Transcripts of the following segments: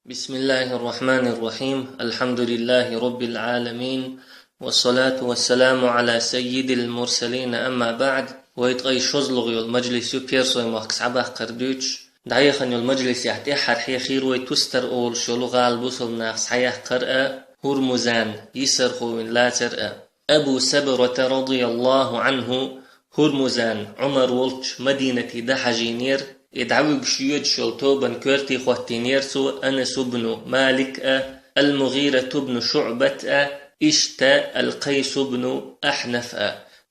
بسم الله الرحمن الرحيم. الحمد لله رب العالمين، والصلاة والسلام على سيد المرسلين. أما بعد، ويتغي شزلغ المجلس يبيرسو يموكس عباه قردوش دعيخن المجلس يحتي حرحي خير ويتوستر أول شلغة البصل ناقص حياه قرأ هرمزان يسرخو من لا ترأ. أبو سبرة رضي الله عنه هرمزان عمر ولش مدينة دحجينير يدعوي بشيود شلطوبا كورتي خواتينيرسو أنس بن مالك المغيرة بن شعبة إشتا القيس بن أحنف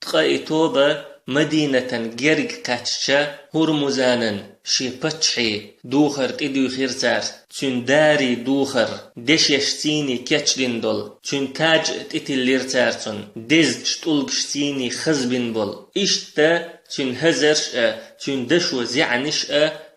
تقايتوبا مدينة جرق كاتشا هرمزانا شي بتشحي دوخر تدو خيرتار تنداري دوخر دشيشتيني كاتشلندول تنتاج تتليرتارتون دزج تلقشتيني خزبن بول إشتا تنهزرش تندشو زعنش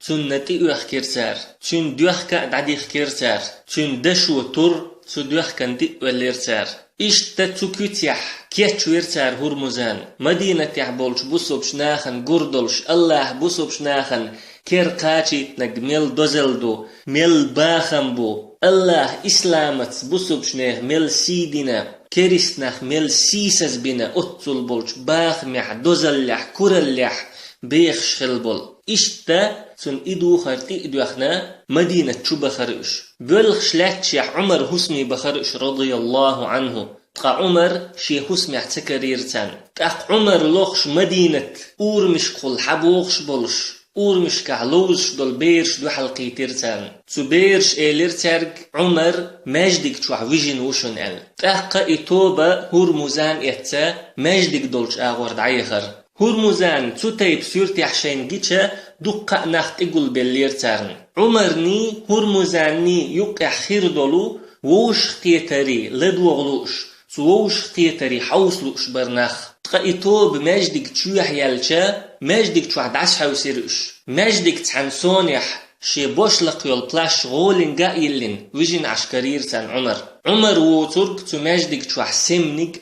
تنتي أخكيرتار تندوخكا دعدي خكيرتار تندشو تر تدوخكا ندي وليرتار إشتا تكوتيح كيتشويرتار هرمزان مدينة يعبولش بوصوبش ناخن قردلش الله بوصوبش ناخن كير قاتي نجمل دوزلدو مل باخنبو الله إسلامت بوصوبش ناخ مل سيدنا كيرسناخ مل سيسز بنا أطول بولش باخ مح دوزلح كورلح بيخ شخلبول إشتا سن إدو خرتي إدو أخنا مدينة شو بخرش بلخ شلاتشيح عمر حسمي بخرش رضي الله عنه تقع عمر شي حسمي اعتكريرتان تق عمر لوخش مدينة أور مش قل حبوخش بولش أور مش كعلوش دول بيرش دو حلقي تيرتان تو بيرش إيليرتارج عمر ماجدك تشوح ويجن وشن أل تق إتوبة هرمزان إتا ماجدك دولش آغور دعيخر هرمزان تتيب سورتي عشان جيتشا دقا نخت إقل بالليرتارن عمرني هرمزاني يقع خير دولو ووش خيتري لدوغلوش ووش خيتري حوصلوش برناخ تقا إتوب ماجدك تشوح يالشا ماجدك تشوح دعش حوسيرش ماجدك تحن صونيح شي بوشلق يول بلاش غولن قايلن ويجن عشكرير تان عمر ووترك تو ماجدك تشوح سمنك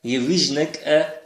يويجنك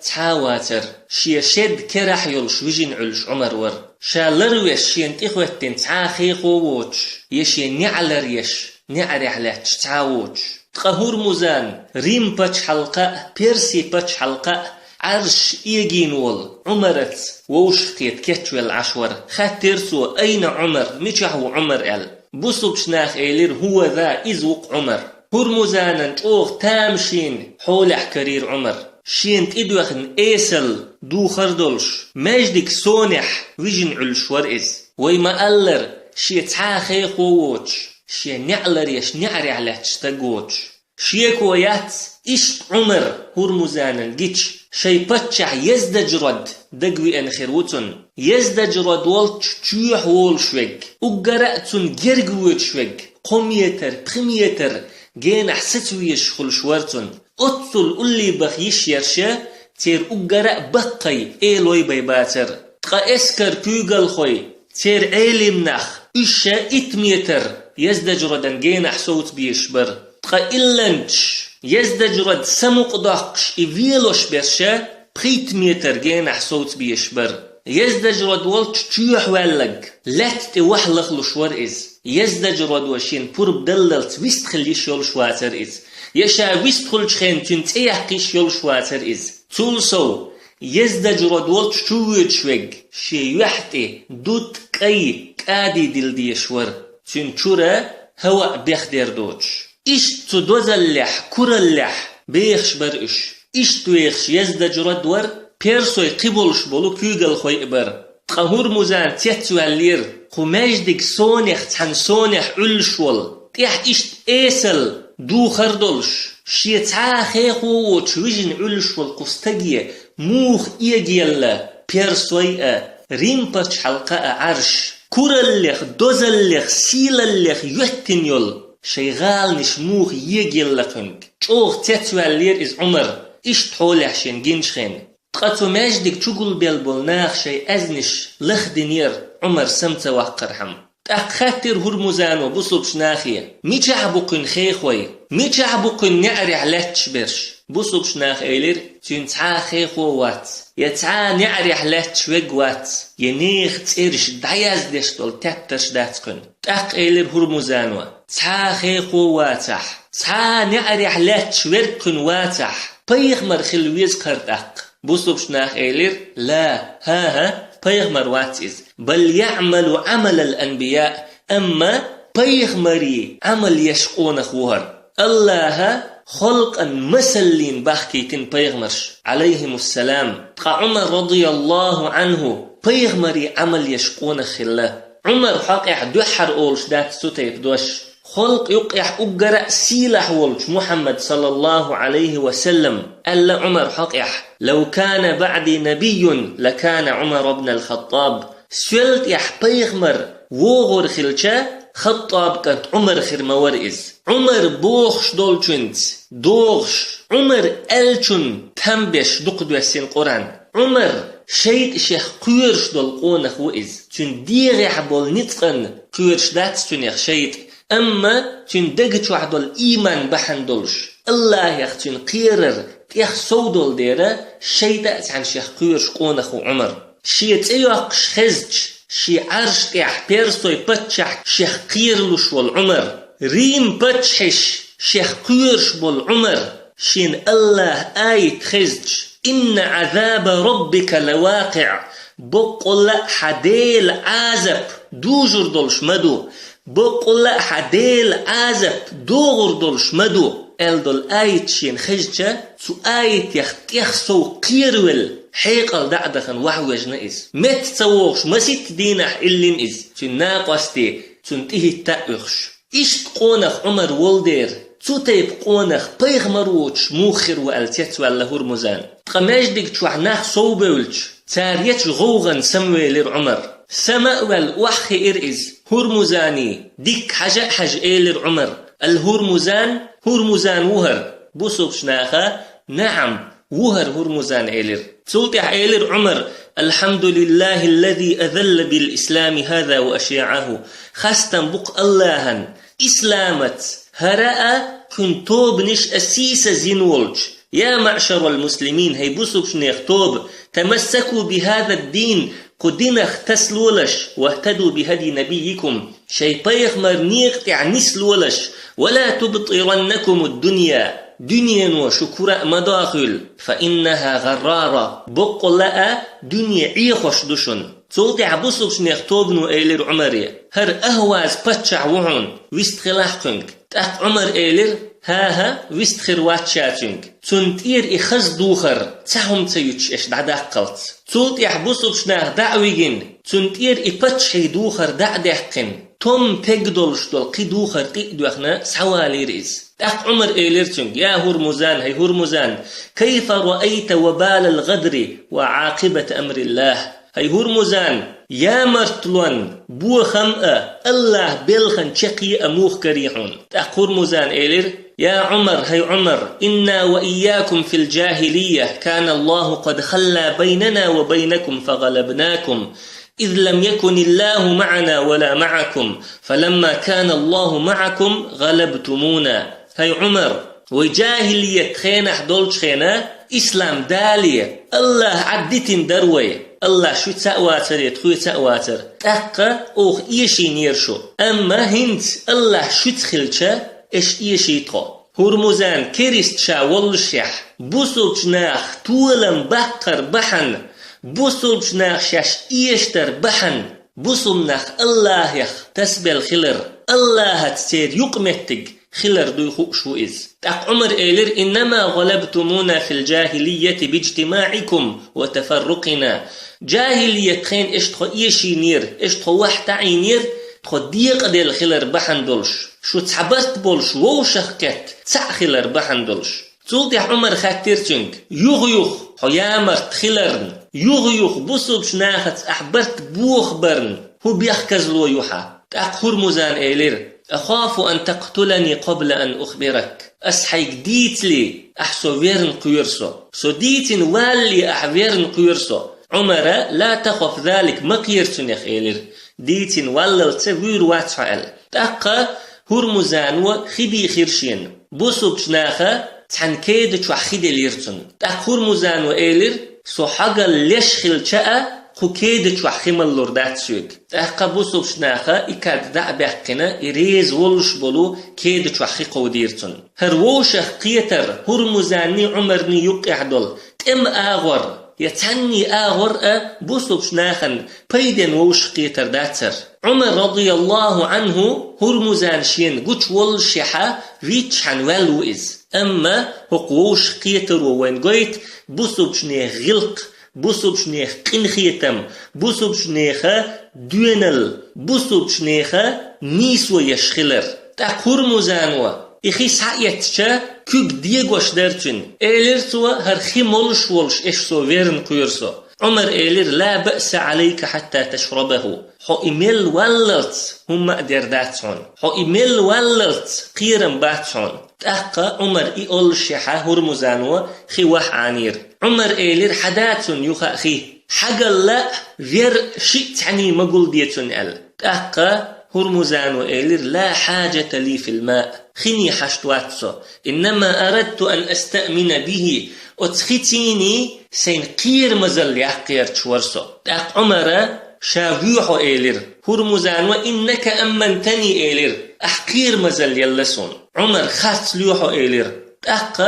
تحاواتر شي شد كرح يولش ويجن علش عمر ور شالرويش شي انت إخوتين تعاخي خووش يشي نعلر يش نعرحلاتش تعاوش تقهور مزان ريم باتش حلقة بيرسي باتش حلقة عرش إيجين وول عمرت ووشقيت كتشو العشور خاترسو أين عمر ميشحو عمر ال بوصبش ناخ إيلير هو ذا إزوق عمر هرمزانا اوغ تامشين حولح كرير عمر شينت إدوخن إيسل دو خردولش ماجدك سونح ويجن علش ورئز ويما ألر شي تعاخي خووش شي نعلر يش نعري على تشتاقوش شي كويات إشت عمر هرمزانا جيتش شي باتشح يزدجرد دقوي أنخيروتن يزدجرد والتش تشوح والشوك وقرأتن جرقوت شوك قميتر بخميتر جين حسيتويش خل شوارتن أطل اللي بخيش يرشا تير أقرأ بقي إيلوي بيباتر تقا إسكر كوغل خوي تير إيلي منخ إشا إتميتر يزدجردن جين حسوت بيشبر تقا إلنش يزدجرد سمق داقش إفيلوش برشا بخيت ميتر جين حسوت بيشبر يزدجرد والتش تشوح واللق لات وحلخ لشوار إز يزدجرد وشين بورب دللت ويست خليش يول شواتر إز يشا ويست خلش خين تنتيح قيش يول شواتر إز تولسو يزدجرد والتش تشويت شوق شي يحتي دوت كاي كادي دل ديشور تنشورا هوا بيخدر دوتش إش تدوزلح كورلح بيخش برئش إش تويخش يزدجرد ور بيرسوي قبولش بولو كيوغل خوي إبر تقهور مزان تيتسو هاللير خماجدك سونيخ تحن سونيح علشول تيح إشت إيسل دو خردولش شيتعا خيخو وشويجن علشول قستقية موخ إيجيلا بيرسوي ريمباتش حلقة عرش كورلخ دوزلخ سيللخ يحتنيول شيغال نشموخ يجيل لقنك چوغ تيتسو هاللير إز عمر إشت حولح شين جنشخين تقاتو ماجدك تشغل بالبولناخ شي أزنش لخ دنير عمر سمت وقرحم تأخاتر هرمزانو بصوبش ناخية ميشعبقن خيخوي ميشعبقن نعري علاتش برش بصوبش ناخ إيلر تنتعا خيخو وات يتعا نعري علاتش وات ينيخ تيرش دعياز ديشتول تابترش داتكن تأخ إيلر هرمزانو تعا خيخو واتح تعا نعري علاتش وركن واتح بيغمر خلويز قردق بصوبش ناخ إيلر لا ها بيغمر واتيز بل يعمل عمل الأنبياء أما بيغمري عمل يشقون خوهر الله خلقا مسلين باحكيتين بيغمرش عليهم السلام عمر رضي الله عنه بيغمري عمل يشقون خلا عمر حقع دوحر أولش دات ستيب دوش خلق يقع أقرأ سيلح ولش محمد صلى الله عليه وسلم ألا عمر حقع لو كان بعدي نبي لكان عمر بن الخطاب سولت يح بيغمر وغر خلشا خطاب كانت عمر خير مورئز عمر بوخش دولشنت دوغش عمر ألشن تنبش دقدو السين قرآن عمر شيء شيخ قيرش دول قونخ وإز تن ديغي حبول نتقن قيرش دات تنيخ شيء أما تن دقت وعدو الإيمان بحن دولش الله يختن قيرر يخ سودول ديرا شيء دات عن شيخ قيرش قونخ عمر شيء تيوقش خزج شي عرش تيح بيرسوي بتشح شيخ قيرلوش والعمر ريم بتشحش شيخ قيرش بالعمر شين الله آيت خزج إن عذاب ربك لواقع بقول حديل عازب دوجر دولش مدو بقول حديل عازب دوغر دولش مدو دول آيت شين خزجة سو آيت يخسو قيرول حيقل دعدخن وحوج نئز مت تسوغش مسيت دينح إلين إز تناقستي تنتهي التأخش إشت قونخ عمر والدير تتيب قونخ بيغمروش موخر وألتيت ولا هرمزان قماجدك شوعناخ صوبولش تاريتش غوغن سموي للعمر سمأول وحي إرئز هرمزاني ديك حج إيلر عمر الهرمزان هرمزان وهر بوصوبش ناخا نعم وهر هرمزان إيلر سلطح إيلر عمر الحمد لله الذي أذل بالإسلام هذا وأشياعه خاستن بق اللهن إسلامت هراء كنتوب نش أسيس زينولج يا معشر المسلمين هي بوسوبش نيختوب تمسكوا بهذا الدين قدنا تسلولش واهتدوا بهدي نبيكم شي بيغمر نيقتع نسلولش ولا تبطرنكم الدنيا دنيا وشكراء مداخل فإنها غرارة بقلاء دنيا عيخوش دشن تولتع بصبش نيختوبنو إيلر عمري هر أهواز باتشع وعون ويستخلاحكنك تأخ عمر إيلر ها ويستخر واتشاتنك تنتير إخز دوخر تهم تيوتش إش دعداق قلت تولتع بصبش ناخ دعويجن تنتير إباتشي دوخر دعداقن توم تقدلش دول قدوخر تقدوخنا سوالي رئيس تأخ عمر إيلرتنك يا هرمزان هي هرمزان كيف رأيت وبال الغدر وعاقبة أمر الله هي هرمزان يا مرتلون بو خمأة الله بلخن شقي أموخ كريحون تأخ هرمزان إيلر يا عمر هي عمر إنا وإياكم في الجاهلية كان الله قد خلى بيننا وبينكم فغلبناكم إذ لم يكن الله معنا ولا معكم فلما كان الله معكم غلبتمونا هي عمر وجاهلية خينة دولش خينة إسلام دالية الله عدتين دروي الله شو تسأواتر يتخوي تسأواتر أقا أوخ إيشي نيرشو أما هنت الله شو تخلشا إش إيشي تخو هرمزان كريست شا والشيح بوسوبش ناخ تولم بقر بحن بوسوبش ناخ شاش إيشتر بحن بوسوم ناخ الله يخ تسبل خلر الله تسير يقمتك خلر دوخو شو إز تاق عمر إيلر إنما غلبتمونا في الجاهلية باجتماعكم وتفرقنا جاهلية خين اشتخو إيشي نير اشتخو وحتعي نير تخو ديق ديل خلر بحن دولش شو تحبرت بولش وو شخكت تسع خلر بحن دولش تولتي عمر خاتيرتنك يغيوخ حيامرت خلرن يغيوخ بوسوبش ناخت أحبرت بوخ برن هو بيخكزلو يوحا تاق هرمزان إيلر أخاف أن تقتلني قبل أن أخبرك أسحيك ديتلي أحسو ويرن قيرسو سو ديتن والي أحويرن قيرسو عمر لا تخف ذلك ما قيرتن يا خيلر ديتين وللت وير واتفعل تأقى هرمزان وخدي خيرشين بوسوبش ناخا تحنكيد وحخيد ليرتن تأقى هرمزان وإيلر سو حاجة ليشخل شاء خوكيدت وحخيمال لوردات سوك تأقى بوسوبش ناخا إكاد دع بحقنا إريز ولش بلو كيدت وحخي قوديرتن هروشخ قيتر هرمزاني عمرني يقع دول تم آغور يتعني آغور بوسوبش ناخن بيدن ووش قيتر داتر عمر رضي الله عنه هرمزان شين قوش والشحا ويتش عن والو إز أما هقوش قيتر ووين قويت بوسوبش نيخ غلق بوسوبش نيخ قنخيتم بوسوبش نيخ دوينل بوسوبش نيخ نيسو يشخلر تاك هرمزانوا إخي سعيتشا كوك ديگوش درتن إيلرتوا هرخي مولش ولش إشسو ويرن قيرسو عمر إيلر لا بأس عليك حتى تشربه حو إيميل وللت هم أقدر داتشون حو إيميل وللت قيرن باتشون تأقى عمر إيقول شحا هرمزانوا خواح عنير عمر إيلر حداتن يخا أخي حاجة لا غير شيء تعني مقول ديتن أل تأقى هرمزان وإيلر لا حاجة لي في الماء خني حشتواتسو إنما أردت أن أستأمن به أتخيتيني سين قير مزل يحقير تشورسو تأق عمر شاويحو إيلر هرمزان وإنك أمنتني إيلر أحقير مزل يلسون عمر خاص ليوحو إيلر تأق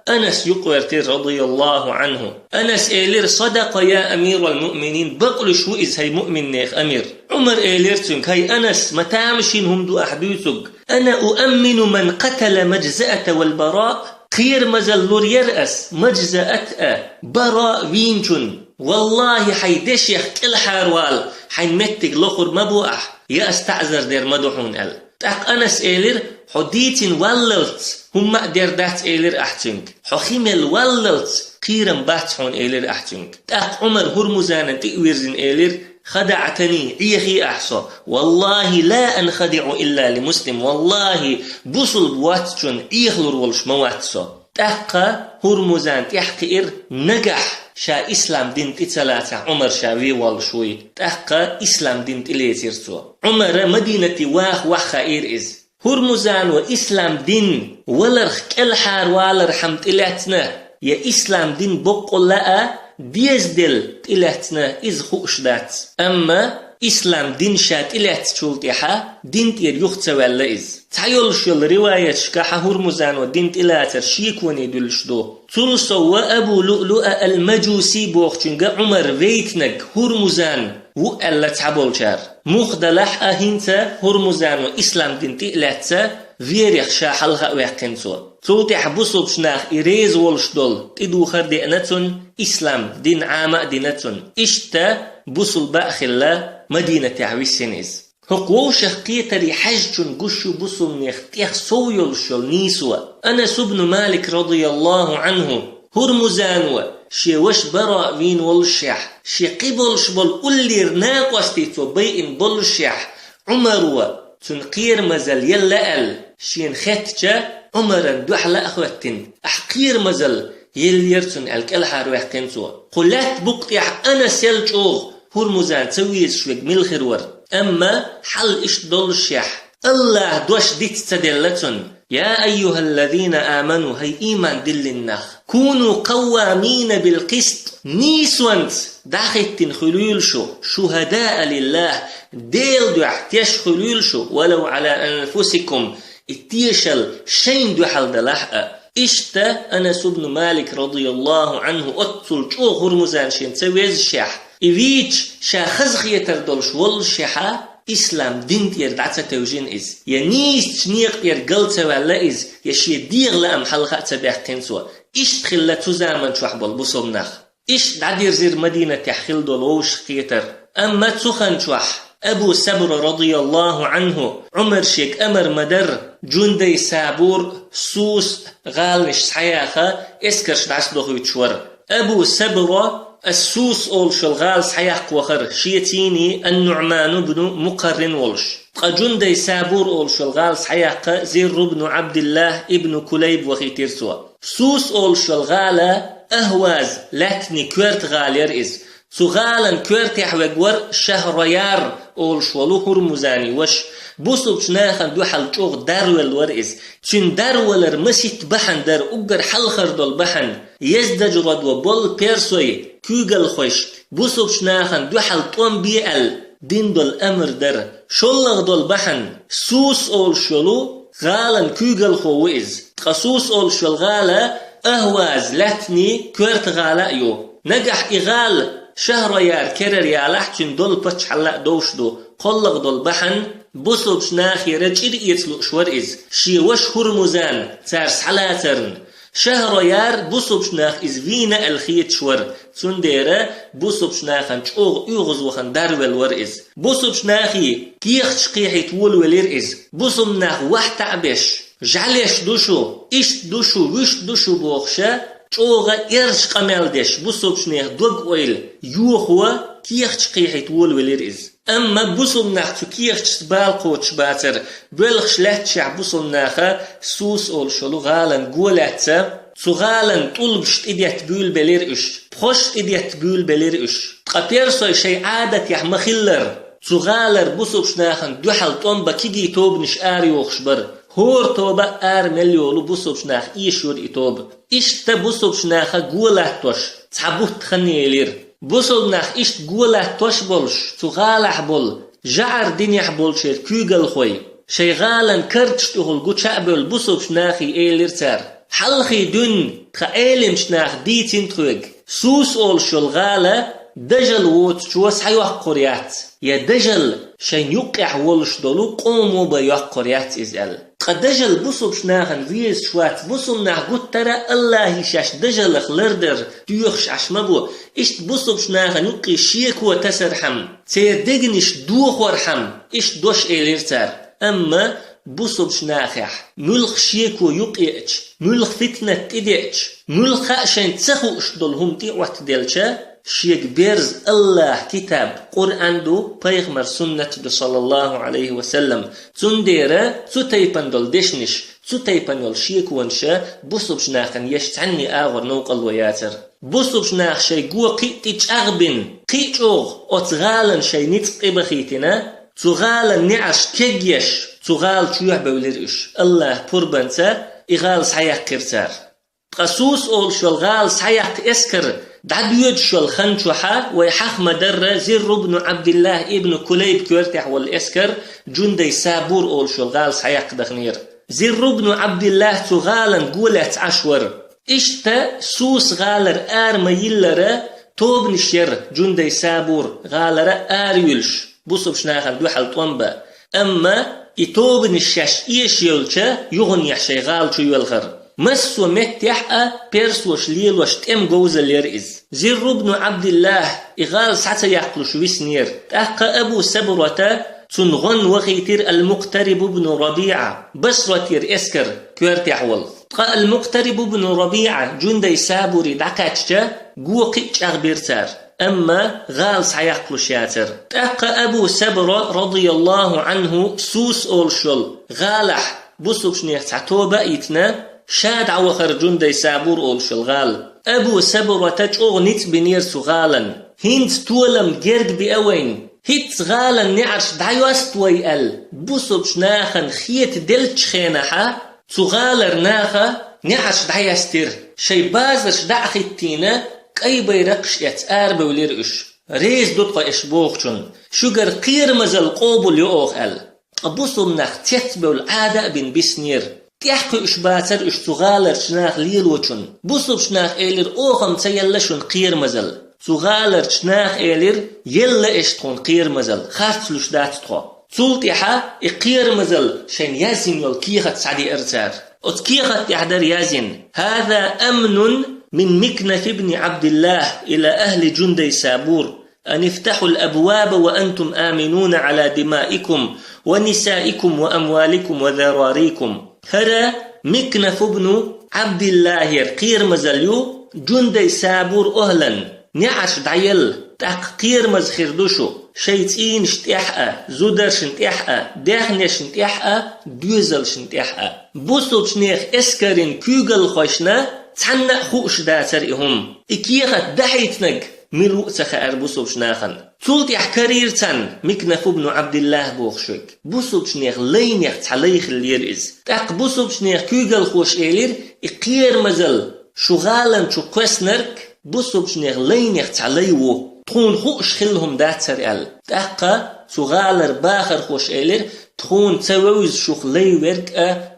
أنس يقورتر رضي الله عنه أنس إيلر صدق يا أمير المؤمنين بقل شو إز هاي مؤمن نيخ أمير عمر إيلر تنك هاي أنس متامشين هم دو أحدوثك أنا أؤمن من قتل مجزأة والبراء خير مزل لور يرأس مجزأة براء وينشن والله حيدش يخكل حاروال حينمتك لخر مبوح يا استعذر دير مدوحون أل تاق أنس إيلر حديتين وللت هم أقدر دات إيلر أحتنك حخيمل وللت قيرم باتحون إيلر أحتنك تاق عمر هرمزانا تقويرزن إيلر خدعتني إيخي أحصى والله لا أنخدع إلا لمسلم والله بوصل بواتشون إيخلر والش مواتسو تاق هرمزان تحقير نجح شا إسلام دين تتلاتع عمر شاوي والشوي تاق إسلام دين تليتيرسو عمر مدينة واخ خائر إز هرمزان وإسلام دين ولرخ كالحار والرحم تلاتنا يا إسلام دين بقل لأ ديز دل تلاتنا إز خوش دات أما إسلام دين شات إلات شولتيحا دين تير يختسى ولا إز تعيول شل رواية شكاحة هرمزان ودين تلاتر شيكوني دلشدو تلسو وأبو لؤلؤ المجوسي بوختنغ عمر ويتنك هرمزان وألا تعبول شار مخدلح أهنتا هرمزان وإسلام دين تلاتسا فيريخ شاحلها ويحكنسو توتح بصوب شناخ إريز والشدول تدو خردئنة إسلام دين عامة دينة إشتا بصل بأخلا مدينة عويسينيز هقوش قيتري حجتن قشو بصل نيختيخ سويل شل نيسوا أنس بن مالك رضي الله عنه هرمزانوا شي وش براء وين والشح شي قبل شبل قلير ناقوستي بيئن بالشح عمروا تنقير مزل يلأل شين ختجة عمرا دوحلا أخواتين أحقير مزل يليرتن الكالحار ويحكنسوا قلات بقطيح أنا سيلجوغ هرمزان تسويز شوك ملخرور أما حل إش دول الشيح الله دوش ديت تدلتن يا أيها الذين آمنوا هي إيمان دل النخ كونوا قوامين بالقسط نيسوانت داخت خلول شهداء لله ديل دوحتيش خلول ولو على أنفسكم اتيشل شين دوحل دلحق إشتا أنس بن مالك رضي الله عنه أطل جو هرمزان شين تسويز شح إيويتش شا خزخية تردولش والشحا إسلام دين تير دعتا توجين إز ينيس تنيق تير قلتا ولا إز يشي ديغ لأم حلقة تباح كنسوا إش تخلا تزامن شوحبال بصوبناخ إش دعدير زير مدينة تحخيل دولوش قيتر أما تسخن شوح أبو سبر رضي الله عنه عمر شيك أمر مدر جندي سابور سوس غالنش صحياخة اسكرش دعسدوخ يتشور أبو سبر السوس أول شلغال صحياق وخر شيتيني النعمان بن مقرن ولش جندي سابور أول شلغال صحياق زير بن عبد الله ابن كليب وخيتيرسوا سوس أول شلغالة أهواز لاتني كورت غالير إز سغالا كورت يحوغور شهريار أول شولو هرمزاني وش بوسوب شناخن دو حل چوغ درول ورئز چون درولر مسيت بحن در اگر حل خردل بحن يزدج رد و بول پرسوي كوغل خوش بوسوب شناخن دو حل طوم بيال دين دول أمر در شلغ دول بحن سوس أول شولو غالن كوغل خوئز تخصوص أول شول غالا أهواز لاتني كورت غالا يو نجح إغال شهر يار كرر يالح چن دول بچ حلق دوش دو قلق دول بحن بوسوب شناخي رجل يتلو شور إز شي وش هرمزان تارس حلاترن شهر يار بوسوب شناخ إز فينا الخيط شور تنديرا بوسوب شناخن چوغ يغز وخن درول ور إز بوسوب شناخي كيخ شقيحي تول ولير إز بوسوب ناخ واحد تعبش جعلش دوشو إشت دوشو وش دوشو بوخشا چوغا إرش قمال دش بوسوب شناخ دوغ ويل يوخوا كيخ شقيحي تول ولير إز أما بوسوب ناخ تو كيخ تسبال قوتش باتر بلخش لاتشع بوسوب ناخا سوس أول شلو غالن قولاتسا تو غالن طلبشت إديت بول بلير إش بخشت إديت بول بلير إش تقبيرسوي شي عادة يحما خلر تو غالر بوسوب شناخن دو حل طنبا كيجي توبنش آري وخشبر هور توبا آر مليولو بوسوب شناخ إيشور إتوب إشتا بوسوب شناخا قولاتوش تحبوه تخني يلير بوسوب ناخ إشت قولاتوش بولش تو غالح بول جعر دنيح بولشير كوغل خوي شي غالن كرتشتوهل قو شعبول بوسوب شناخي إيلير تار حلخي دون خايلم شناخ ديتين تروغ سوس أول شل غالة دجل ووت شوس حيوح قريات يا دجل شين يقع ولش دولو قومو بيوح قريات إزال قد دجل بوسوب شناخن فيز شوات بوسوب ناخ قد ترى الله شاش دجل خلردر تيوخش عشمبو إشت بوسوب شناخن يقي شيك وتسرحم تير دقنش دوخ ورحم إشت دوش إيليرتار أما بوسوب شناخح ملخ شيكو يقيتش ملخ فتنة تديتش ملخ عشان تسخوش دولهم تيوات ديلشا شيك بيرز الله كتاب قرآن دو بيغمر سنة دو صلى الله عليه وسلم تنديرا تتيبن دول دشنش تتيبن يول شيك وانشا بوسوب شناخن يشتعني آغر نوق الوياتر بوسوب شناخ شي قوة قيتش أغبن قيتشوغ أتغالن شي نتق إبخيتنا تغالن نعش كيجيش تغال شوح بوليرش الله بربنتا إغال سحيق كرتار قصوص أول شو الغال سحيق إسكر دعديود شو الخنشوحة ويحخ مدرة زر بن عبد الله ابن كليب كورتح والإسكر جندي سابور أول شو الغال سحيق دخنير زر بن عبد الله تغالن قولت عشور إشتا سوس غالر آر ميلر توب نشير جندي سابور غالر آر يلش بوصب شناخن دو حل طنبا أما إتوب نشاش إيش يلشا يغني شيغال شو يلغر مسو متيحة بيرسوش ليلوش تم جوزة ليرئز زر بن عبد الله إغال ساعة يحقلش ويسنير تأقى أبو سبرة تنغن وغيتر المقترب بن ربيعة بسرتير إسكر كوارتحول تقى المقترب بن ربيعة جندي سابوري دعكاتشا قوقيتش أغبيرتار أما غال سيقل شاتر تأقى أبو سبرة رضي الله عنه سوس أولشل غالح بوسوكش نيحتعتوبة إتنا شاد عوخر جندي سابور أولشل غال أبو سبرة تجوغ نت بنيرسو غالا هند تولم جرق بأوين هيت غالا نعرش دعيوست ويقل بوسوكش ناخن خيت دلتش خينحا تغالر ناخا نعرش دعيستر شي بازرش دعختينا كأي بيرقش يتآر بوليرقش ريز دوتقا إشبوخشن شجر قير مزل قوبل يؤخل أبوصو مناخ تيتبو العادة بن بسنير تيحكو إشباتر إشتغالر شناخ ليلوشن بوصو بشناخ إيلر أوخم تيلشن قير مزل تغالر شناخ إيلر يلا إشتخون قير مزل خارتلوش داتتخو تولتيحا إقير مزل شين يازن يلكيخت سعدي إرتار أتكيخت يحدر يازن هذا أمن من مكنف ابن عبد الله إلى أهل جندي سابور أن افتحوا الأبواب وأنتم آمنون على دمائكم ونسائكم وأموالكم وذراريكم هذا مكنف ابن عبد الله يرقير مزليو جندي سابور أهلا نعش دعيل تقير مزخردوشو شيطين شتيحة زودر شنتيحة داخن شنتيحة دوزل شنتيحة بوصل شنيخ اسكرين كوغل خوشنا تحنق خوش داتر إهم إكيخت دحيتنك ملو سخر بوسوبش ناخن تولت يحكريرتن مكنف ابن عبد الله بوخشوك بوسوبش نيخ لينيخ تعليخ اليرئز تاق بوسوبش نيخ كيغل خوش إيلير إقير مزل شغالا شو قسنرك بوسوبش نيخ لينيخ تعليوه تخون خوش خلهم داتسر ال تاقا شغالر باخر خوش إيلير تخون تسويز شوخ لي ورق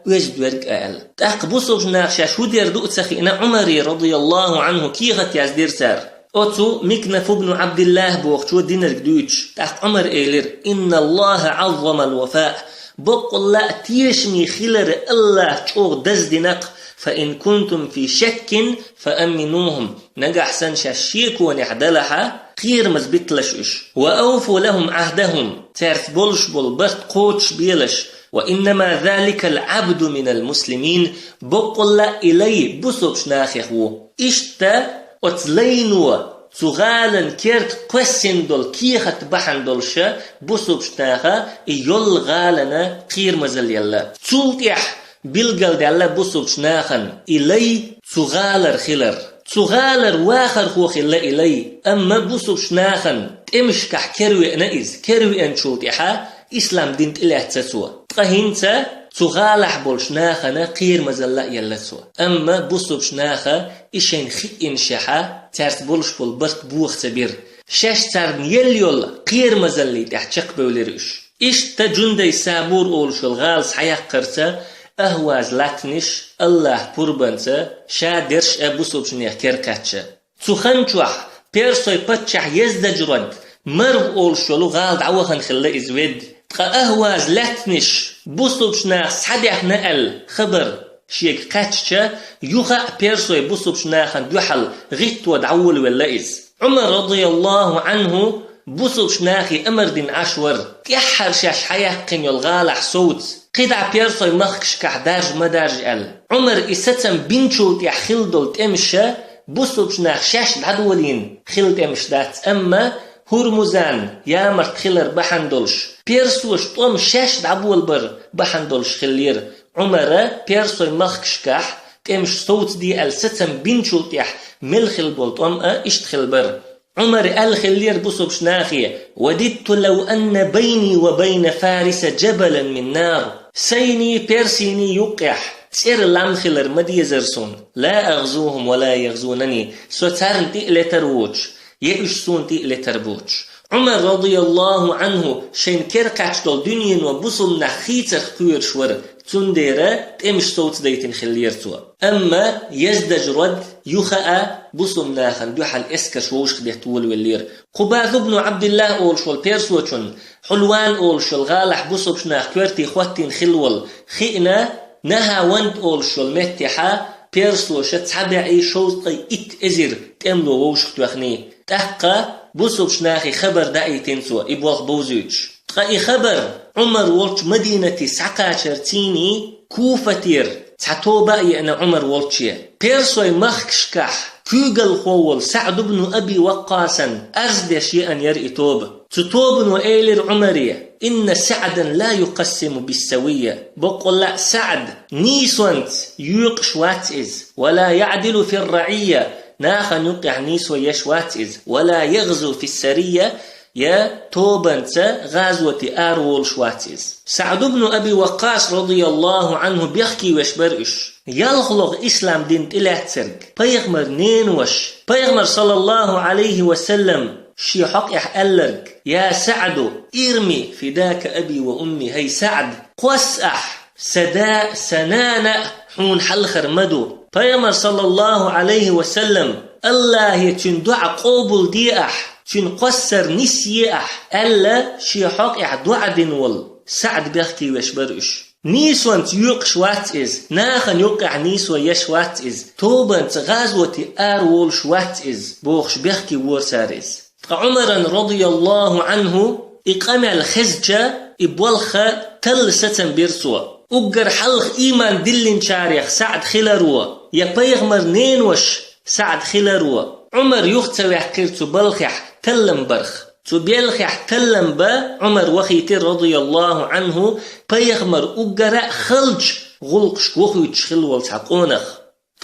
وجد ورق ال تاق بوسوبش نيخ شاشو دير دوء سخينا عمري رضي الله عنه كيغت يزدير سار أتو مكنف ابن عبد الله بوقت دينر دوتش تحت عمر إيلر إن الله عظم الوفاء بقول لا تيشمي خلر الله تشوغ دزدنق فإن كنتم في شك فأمنوهم نجح سنشا الشيك ونعدلها خير مزبطلش وأوفوا لهم عهدهم تارث بولش بولبرت قوتش بيلش وإنما ذلك العبد من المسلمين بقول لا إلي بسوبش ناخيخو إشتا أتلينوا تغالن كيرت قسن دول كيخت بحن دولشا بسوبشتاها يول غالنا قير مزل يلا تولتيح بلغل دالا بسوبشناخن إلي تغالر خلر تغالر واخر خو خلا إلي أما بسوبشناخن تمشكح كروي نائز كروي أن تولتيحا إسلام دين تلاه تسوى تقهنتا تغالح بولشناخنا قير مزلا يلسوا أما بوسوبشناخا إشين خي إنشاحا تارت بولش بول برت بوخ تبير شاش تارن يليول قير مزلي تحتشق بوليرش إش تجندي سابور أولش الغالس حياق قرتا أهواز لاتنش الله بربنتا شادرش أبوسوبشنيخ كيركاتشا تخنشوح بيرسوي باتشح يزدجرد مرب أولشولو غالد عوخن خلا إزويد أهواز لاتنش بوسوبشناخ صديح نقل خبر شيك قاتشا يوخا بيرسوي بوسوبشناخن دوحل غيت ودعول واللئز عمر رضي الله عنه بوسوبشناخي أمر دين عشور يحر شاش حياقين يلغالح صوت قيدع بيرسوي مخكش كحداج مداج ال عمر إستم بنشوت يحخلدول تمشا بوسوبشناخ شاش العدولين خلد امش دات أما هرمزان يا مرت خلر بحندولش بيرسوش طوم شاش دعبول بر بحندولش خلير عمر بيرسوي مخكشكح تمش صوت دي الستم بنشوت يح ملخل بولطوم اشتخل بر عمر الخلير بصبش ناخية وددت لو أن بيني وبين فارس جبلا من نار سيني بيرسيني يقح سير اللام خلر مدي زرسون لا أغزوهم ولا يغزونني ستارن تقل تروج يأشسون تقل تربوج عمر رضي الله عنه شين كيركاتش دول دنيا وبصل نخيتر خير شور تنديرا تمش صوت ديتن خليرتوا أما يزدج رد يخأ بصل ناخن دوحل إسكش ووش خديتول واللير قباذ ابن عبد الله أول شول بيرسوچن حلوان أول شول غالح بصبش ناخ كورتي خواتين خلول خئنا نها وند أول شول متحا بيرسوش تسابعي شوطي إت إزر تأملو ووش خدوخني تحقا بصبش ناخي خبر دائي تنسوا إبواغ بوزيوش تقاي خبر عمر ولش مدينة سعقاشر تيني كوفتير تعتوبا أنا عمر ولشيا بيرسوي مخكشكح كوغل خوول سعد بن أبي وقاسا أرزد شيئا يرئي توب تتوب وإيلر عمرية إن سعدا لا يقسم بالسوية بقول لا سعد نيسوانت يوقش واتئز ولا يعدل في الرعية ناخن يقع نيسو يشواتئز ولا يغزو في السرية يا توبنت غازوة آرول شواتيز سعد بن أبي وقاص رضي الله عنه بيحكي وشبرش يلخلق إسلام دين تلاتسرق بيغمر نينوش بيغمر صلى الله عليه وسلم شي حق يحقلرق يا سعد إرمي فداك أبي وأمي هي سعد قوسأح سداء سنانا حون حلخر مدو بيغمر صلى الله عليه وسلم الله يتندع قوبل ديأح شن قصر نسيح ألا شي حق يعدوعدن وال سعد بيحكي وشبرش نيسوانت يوقش واتئز ناخن يوقع نيسو يشواتئز توبنت غازوة آرول شواتئز بوخش بيحكي ورسارز عمر رضي الله عنه إقامة الخزجة إبوالخ تل ستن بيرسوا أقر حلق إيمان دلين شاريخ سعد خلروا يبيغمر نينوش سعد خلروا عمر يختوي حقير تبلخح تلم برخ تبيلخح تلم با عمر وخيتر رضي الله عنه بيغمر أقراء خلج غلقش وخيتش خلوال تحقونخ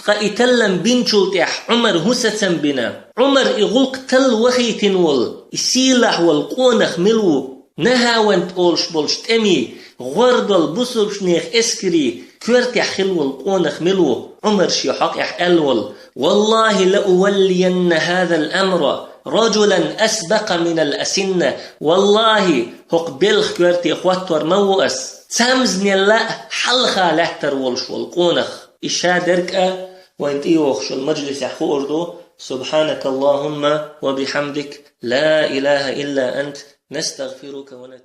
تقايتلم بنشلت يح عمر هسة بنا عمر إغلق تل وخيتن ول إسيلح والقونخ ملو نها وانت أولش بولش تأمي غردل بصرش نيخ اسكري كورت يحخلو القونخ ملو عمر شيحق يحقلول والله لأولين هذا الأمر رجلا أسبق من الأسنة والله هق بلخ كورت يخواتور موأس تامزني لا حلخا لحتر والش والقونخ إشادرك وانت إيوخش المجلس يحخو أردو سبحانك اللهم وبحمدك لا إله إلا أنت نستغفرك ونتوب